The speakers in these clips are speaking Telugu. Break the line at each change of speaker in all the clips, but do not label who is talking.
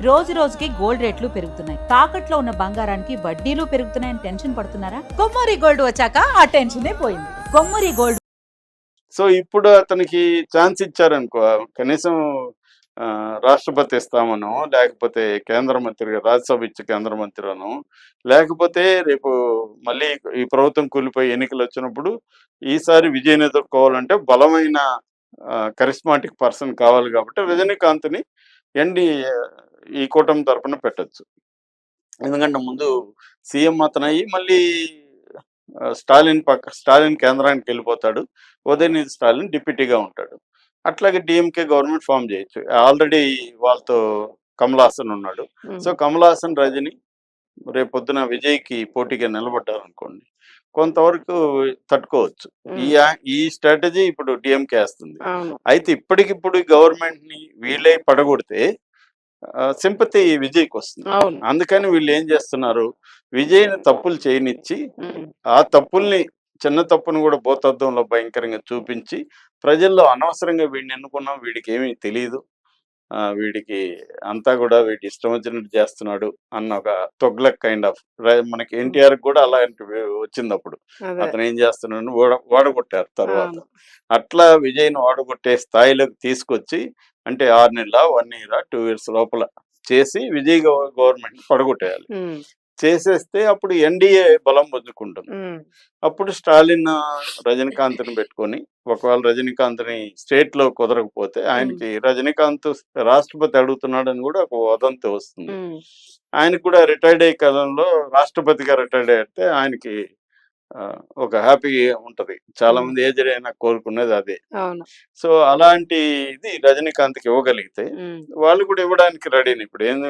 రోజు రోజుకి గోల్డ్ రేట్లు పెరుగుతున్నాయి. తాకట్లో ఉన్న బంగారానికి వడ్డీలు పెరుగుతున్నాయని టెన్షన్ పడుతున్నారా? కొమ్మూరి గోల్డ్ వచ్చాక ఆ టెన్షనే పోయింది. కొమ్మూరి గోల్డ్.
సో ఇప్పుడు అతనికి ఛాన్స్ ఇచ్చారనుకో, కనీసం రాష్ట్రపతి ఇస్తామనో, లేకపోతే కేంద్ర మంత్రిగా రాజ్యసభ ఇచ్చే కేంద్ర మంత్రి అనో, లేకపోతే రేపు మళ్ళీ ఈ ప్రభుత్వం కూలిపోయి ఎన్నికలొచ్చినప్పుడు ఈసారి విజయం ఎదుర్కోవాలంటే బలమైన కరిస్మాటిక్ పర్సన్ కావాలి కాబట్టి రజనీకాంత్‌ని ఈ కూటమి తరపున పెట్టొచ్చు. ఎందుకంటే ముందు సీఎం అతనయ్యి మళ్ళీ స్టాలిన్ కేంద్రానికెళ్ళిపోతాడు. ఉదయనిధి స్టాలిన్ డిప్యూటీగా ఉంటాడు. అట్లాగే డీఎంకే గవర్నమెంట్ ఫార్మ్ చేయొచ్చు. ఆల్రెడీ వాళ్ళతో కమల్ హాసన్ ఉన్నాడు. సో, కమల్ హాసన్, రజని రేపొద్దున విజయ్‌కి పోటీగా నిలబడ్డారనుకోండి, కొంతవరకు తట్టుకోవచ్చు. ఈ స్ట్రాటజీ ఇప్పుడు డీఎంకే ఏస్తుంది. అయితే ఇప్పటికిప్పుడు గవర్నమెంట్‌ని వీళ్ళే పడగొడితే సింపతి విజయ్‌కొస్తుంది. అందుకని వీళ్ళేం చేస్తున్నారు, విజయ్‌ని తప్పులు చేయనిచ్చి, ఆ తప్పుల్ని చిన్న తప్పును కూడా భూతద్దంలో భయంకరంగా చూపించి, ప్రజల్లో అనవసరంగా వీడిని ఎన్నుకున్నాం, వీడికేమీ తెలీదు, వీడికి అంతా కూడా వీడి ఇష్టం వచ్చినట్టు చేస్తున్నాడు అన్న ఒక తొగ్లక్ కైండ్ ఆఫ్ మనకి ఎన్టీఆర్‌కి కూడా అలాంటివి వచ్చిందప్పుడు. అతను ఏం చేస్తున్నాడని ఓడగొట్టారు తర్వాత. అట్లా విజయ్‌ని ఓడగొట్టే స్థాయిలోకి తీసుకొచ్చి, అంటే 6 నెలల, 1 ఇయర్, 2 ఇయర్స్ లోపల చేసి విజయ్ గవర్నమెంట్ పడగొట్టేయాలి. చేసేస్తే అప్పుడు ఎన్డీఏ బలం పుంజుకుంటుంది. అప్పుడు స్టాలిన్ రజనీకాంత్‌ని పెట్టుకొని, ఒకవేళ రజనీకాంత్‌ని స్టేట్‌లో కుదరకపోతే ఆయనకి రజనీకాంత్ రాష్ట్రపతి అడుగుతున్నాడని కూడా ఒక వదంతి వస్తుంది. ఆయనకు కూడా రిటైర్డ్ అయ్యే కాలంలో రాష్ట్రపతిగా రిటైర్డ్ అయితే ఆయనకి ఒక హ్యాపీ ఉంటది. చాలా మంది ఏజ్డ్ అయినా కోరుకునేది అదే. సో అలాంటిది రజనీకాంత్‌కి ఇవ్వగలిగితే వాళ్ళు కూడా ఇవ్వడానికి రెడీని. ఇప్పుడు ఏంది,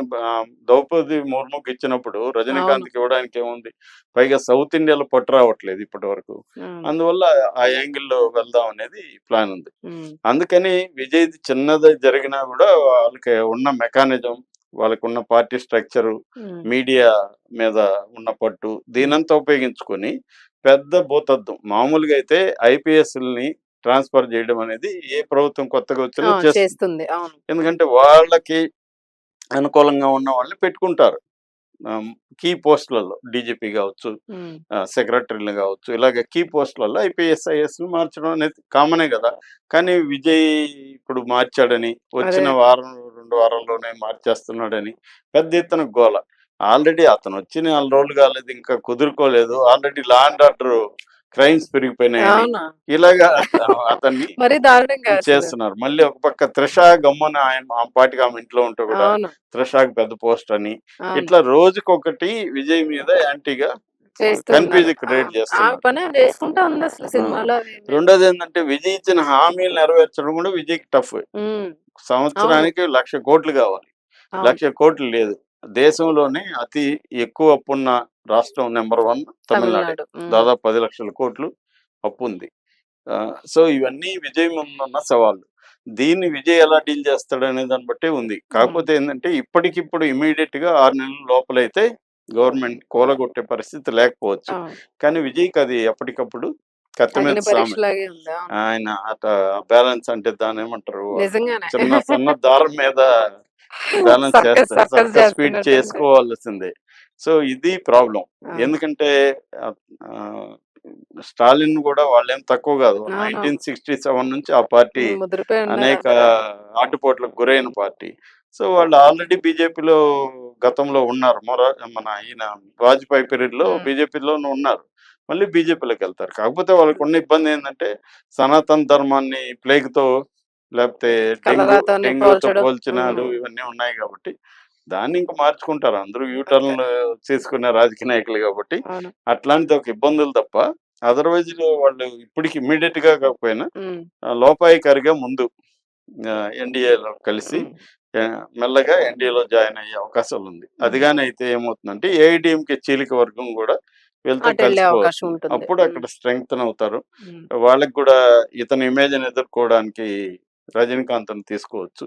ద్రౌపది ముర్ముకి ఇచ్చినప్పుడు రజనీకాంత్‌కి ఇవ్వడానికి ఏముంది? పైగా సౌత్ ఇండియాలో పట్టు రావట్లేదు ఇప్పటి వరకు. అందువల్ల ఆ యాంగిల్లో వెళ్దాం అనేది ప్లాన్ ఉంది. అందుకని విజయ్‌ది చిన్నది జరిగినా కూడా వాళ్ళకి ఉన్న మెకానిజం, వాళ్ళకున్న పార్టీ స్ట్రక్చరు, మీడియా మీద ఉన్న పట్టు, దీనంతా ఉపయోగించుకొని పెద్ద భూతద్దం. మామూలుగా అయితే ఐపీఎస్‌లని ట్రాన్స్ఫర్ చేయడం అనేది ఏ ప్రభుత్వం కొత్తగా వచ్చినా చేస్తుంది. ఎందుకంటే వాళ్ళకి అనుకూలంగా ఉన్న వాళ్ళని పెట్టుకుంటారు కీ పోస్టులలో. డీజీపీ కావచ్చు, సెక్రటరీలు కావచ్చు, ఇలాగ కీ పోస్టులలో ఐపీఎస్ ఐఏఎస్‌లు మార్చడం అనేది కామనే కదా. కానీ విజయ్ ఇప్పుడు మార్చాడని, వచ్చిన వారం 2 వారాల్లోనే మార్చేస్తున్నాడని పెద్ద ఎత్తున గోల. ఆల్రెడీ అతను వచ్చి 4 రోజులు కాలేదు, ఇంకా కుదురుకోలేదు. Already law and order crimes పెరిగిపోయినాయని ఇలాగా అతన్ని చేస్తున్నారు. మళ్ళీ ఒక పక్క త్రిష గమ్మున ఆ పాటికి ఆమె ఇంట్లో ఉంటే కూడా త్రిషకి పెద్ద పోస్ట్ అని, ఇట్లా రోజుకొకటి విజయ్ మీద యాంటీగా కన్ఫ్యూజ్ క్రియేట్ చేస్తున్నారు. రెండోది ఏంటంటే, విజయ్ ఇచ్చిన హామీలు నెరవేర్చడం కూడా విజయ్కి టఫ్. సంవత్సరానికి 1,00,000 కోట్లు కావాలి. 1,00,000 కోట్లు లేదు. దేశంలోనే అతి ఎక్కువ అప్పున్న రాష్ట్రం నెంబర్ 1 తమిళనాడు. దాదాపు 10 లక్షల కోట్లు అప్పు ఉంది. సో ఇవన్నీ విజయ్ ముందున్న సవాళ్ళు. దీన్ని విజయ్ ఎలా డీల్ చేస్తాడనే దాన్ని బట్టే ఉంది. కాకపోతే ఏంటంటే, ఇప్పటికిప్పుడు ఇమీడియట్ గా 6 నెలల లోపలైతే గవర్నమెంట్ కూలగొట్టే పరిస్థితి లేకపోవచ్చు. కానీ విజయ్కి అది ఎప్పటికప్పుడు కత్తి మీద సామెత. ఆయన బ్యాలెన్స్ అంటే దాని ఏమంటారు, చిన్న సన్న దారం మీద బ్యాలెన్స్ చేస్తారు, సర్కస్ ఫీట్ చేసుకోవాల్సిందే. సో ఇది ప్రాబ్లం. ఎందుకంటే స్టాలిన్ కూడా వాళ్ళేం తక్కువ కాదు. 1967 నుంచి ఆ పార్టీ అనేక ఆటుపోట్లకు గురైన పార్టీ. సో వాళ్ళు ఆల్రెడీ బీజేపీలో గతంలో ఉన్నారు. మన ఈయన వాజ్పేయి పీరియడ్ లో బీజేపీలోనే ఉన్నారు. మళ్ళీ బీజేపీలోకి వెళ్తారు. కాకపోతే వాళ్ళకు ఉన్న ఇబ్బంది ఏంటంటే, సనాతన ధర్మాన్ని ప్లేగ్ తో, లేకపోతే డెంగ్యూతో పోల్చినాడు, ఇవన్నీ ఉన్నాయి కాబట్టి దాన్ని ఇంకా మార్చుకుంటారు. అందరూ యూటర్న్ చేసుకునే రాజకీయ నాయకులు కాబట్టి అట్లాంటి ఒక ఇబ్బందులు తప్ప, అదర్వైజ్ వాళ్ళు ఇప్పటికి ఇమ్మీడియట్ గా కాకపోయినా లోపాయికారిగా ముందు ఎన్డీఏలో కలిసి మెల్లగా ఎన్డీఏలో జాయిన్ అయ్యే అవకాశాలు ఉంది. అదిగానే అయితే ఏమవుతుందంటే, ఏఐడిఎంకే చీలిక వర్గం కూడా వీళ్ళతో కలిసిపోవచ్చు. అప్పుడు అక్కడ స్ట్రెంగ్త్ అవుతారు. వాళ్ళకి కూడా ఇతని ఇమేజ్ ఎదుర్కోవడానికి రజనీకాంత్ తీసుకోవచ్చు.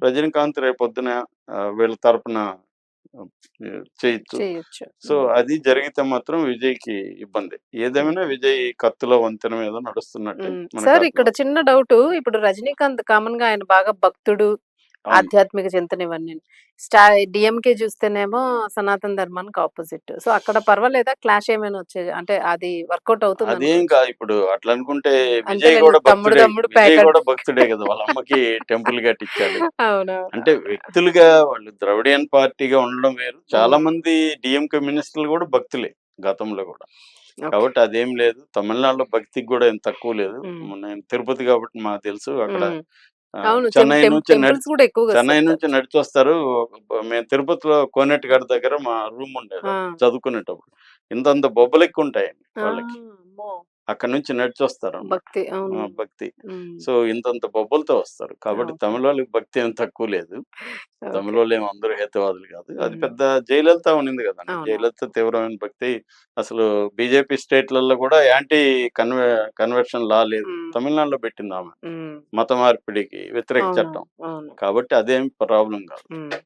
రజనీకాంత్ రేపొద్దున వీళ్ళ తరపున చేయొచ్చు. సో అది జరిగితే మాత్రం విజయ్కి ఇబ్బంది. ఏదేమైనా విజయ్ కత్తుల వంతెన మీద నడుస్తున్నట్టు.
సార్, ఇక్కడ చిన్న డౌట్. ఇప్పుడు రజనీకాంత్ కామన్ గా ఆయన బాగా భక్తుడు, ఆధ్యాత్మిక చింతన ఇవన్నీ. డిఎంకే చూస్తేనేమో సనాతన ధర్మానికి ఆపోజిట్. సో అక్కడ పర్వాలేదా? క్లాష్ ఏమైనా వచ్చేది? అంటే అది వర్కౌట్ అవుతుంది
అదేం
అనుకోవచ్చా?
కాదు. ఇప్పుడు అట్లా అనుకుంటే విజయ్
అంతేలేండి,
కూడా
తమ్ముడు
భక్తుడే.
తమ్ముడు
విజయ్
ప్యాకెట్.
కూడా భక్తుడే కదా, వాళ్ళ అమ్మకి టెంపుల్ కట్టించాడు.
అవునవును.
అంటే వ్యక్తులుగా వాళ్ళు ద్రవిడియన్ పార్టీగా ఉండడం వేరు. చాలా
ఉమ్,
మంది డిఎంకే మినిస్టర్లు కూడా భక్తులే గతంలో కూడా.
ఓకే.
కాబట్టి అదేం లేదు. తమిళనాడులో భక్తికి కూడా ఏం తక్కువ లేదు.
ఉమ్,
నేను తిరుపతి కాబట్టి మాకు తెలుసు. అక్కడ
ఉమ్. అవును,
చెన్నై నుంచి
టెంపుల్స్ కూడా ఎక్కువగా
చెన్నై
చెప్తారు.
నుంచి నడిచొస్తారు. మేము తిరుపతిలో కోనేటిగడ్డ దగ్గర మా రూమ్ ఉండేది
ఆ,
చదువుకునేటప్పుడు. ఇంతంత బొబ్బలెక్కుంటాయండి
ఆ,
వాళ్ళకి.
అమ్మో,
అక్కడి నుంచి నడిచొస్తారనమాట.
భక్తి. అవును.
భక్తి.
ఉమ్,
సో, ఇంతంత బొబ్బలతో వస్తారు. కాబట్టి
ఓకే.
తమిళోళ్ళకి భక్తి ఏం తక్కువ లేదు.
ఓకే.
తమిళోళ్ళేం అందరూ హేతువాదులు కాదు. అది
ఉమ్,
పెద్ద జయలలిత ఉండింది కదండీ.
అవునవును.
జయలలిత తీవ్రమైన భక్తి. అసలు బీజేపీ స్టేట్‌లలో కూడా యాంటీ కన్వర్షన్ లా లేదు.
ఉమ్,
తమిళనాడులో పెట్టిందామె.
ఉమ్,
మత మార్పిడికి వ్యతిరేక
అవును.
చట్టం.
అవును.
కాబట్టి అదేం ప్రాబ్లమ్ కాదు.
ఉమ్.